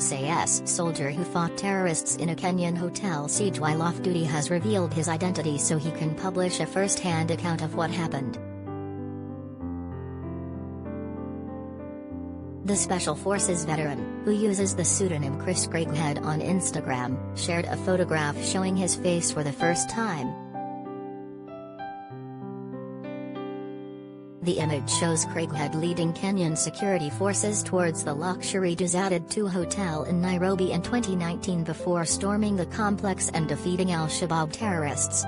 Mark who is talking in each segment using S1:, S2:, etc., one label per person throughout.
S1: SAS soldier who fought terrorists in a Kenyan hotel siege while off-duty has revealed his identity so he can publish a first-hand account of what happened. The Special Forces veteran, who uses the pseudonym Chris Craighead on Instagram, shared a photograph showing his face for the first time. The image shows Craighead leading Kenyan security forces towards the luxury Duzated 2 hotel in Nairobi in 2019 before storming the complex and defeating al-Shabaab terrorists.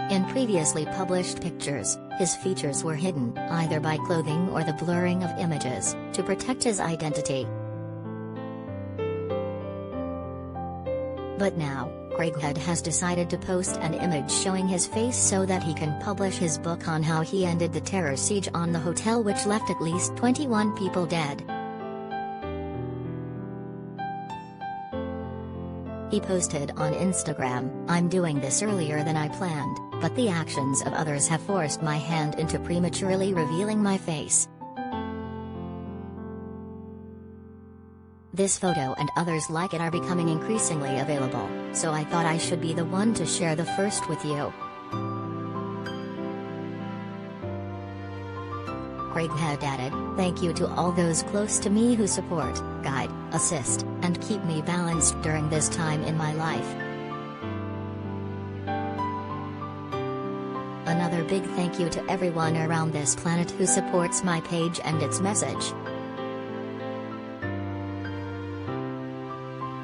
S1: In previously published pictures, his features were hidden, either by clothing or the blurring of images, to protect his identity. But now, Craighead has decided to post an image showing his face so that he can publish his book on how he ended the terror siege on the hotel, which left at least 21 people dead. He posted on Instagram, "I'm doing this earlier than I planned, but the actions of others have forced my hand into prematurely revealing my face. This photo and others like it are becoming increasingly available, so I thought I should be the one to share the first with you." Craighead added, "Thank you to all those close to me who support, guide, assist, and keep me balanced during this time in my life. Another big thank you to everyone around this planet who supports my page and its message."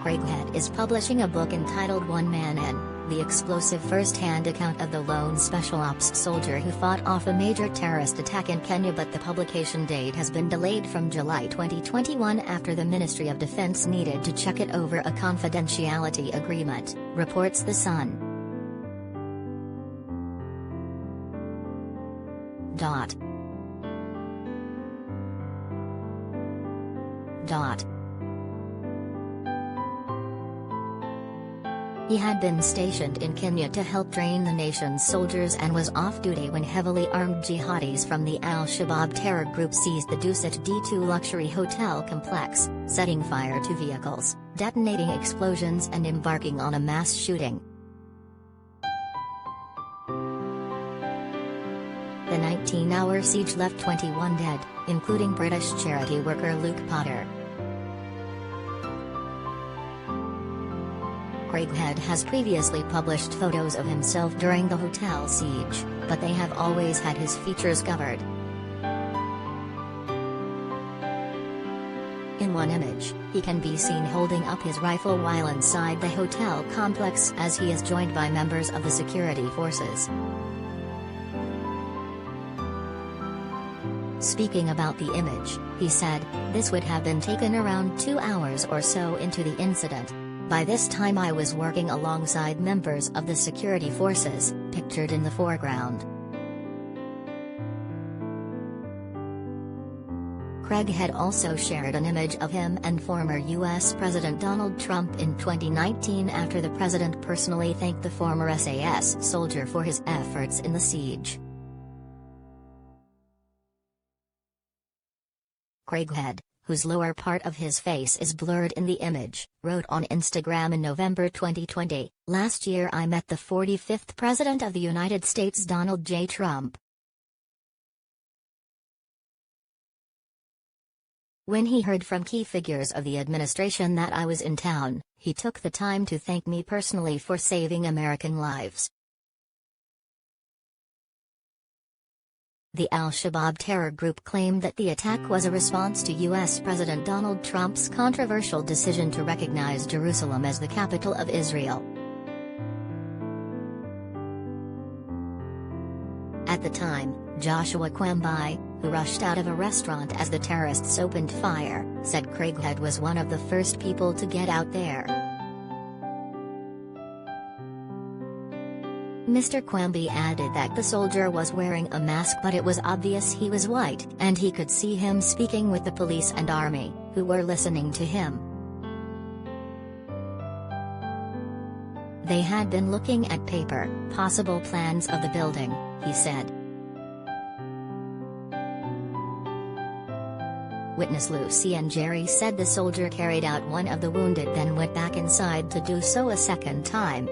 S1: Craighead is publishing a book entitled One Man In, the explosive first-hand account of the lone special ops soldier who fought off a major terrorist attack in Kenya, but the publication date has been delayed from July 2021 after the Ministry of Defense needed to check it over a confidentiality agreement, reports The Sun. He had been stationed in Kenya to help train the nation's soldiers and was off-duty when heavily armed jihadis from the al-Shabaab terror group seized the Dusit D2 luxury hotel complex, setting fire to vehicles, detonating explosions and embarking on a mass shooting. The 19-hour siege left 21 dead, including British charity worker Luke Potter. Craighead has previously published photos of himself during the hotel siege, but they have always had his features covered. In one image, he can be seen holding up his rifle while inside the hotel complex as he is joined by members of the security forces. Speaking about the image, he said, "This would have been taken around 2 hours or so into the incident. By this time I was working alongside members of the security forces," pictured in the foreground. Craighead also shared an image of him and former U.S. President Donald Trump in 2019 after the president personally thanked the former SAS soldier for his efforts in the siege. Craighead, whose lower part of his face is blurred in the image, wrote on Instagram in November 2020, "Last year I met the 45th President of the United States, Donald J. Trump. When he heard from key figures of the administration that I was in town, he took the time to thank me personally for saving American lives." The al-Shabaab terror group claimed that the attack was a response to U.S. President Donald Trump's controversial decision to recognize Jerusalem as the capital of Israel. At the time, Joshua Kwambi, who rushed out of a restaurant as the terrorists opened fire, said Craighead was one of the first people to get out there. Mr. Kwambi added that the soldier was wearing a mask, but it was obvious he was white, and he could see him speaking with the police and army, who were listening to him. They had been looking at paper, possible plans of the building, he said. Witness Lucy and Jerry said the soldier carried out one of the wounded then went back inside to do so a second time.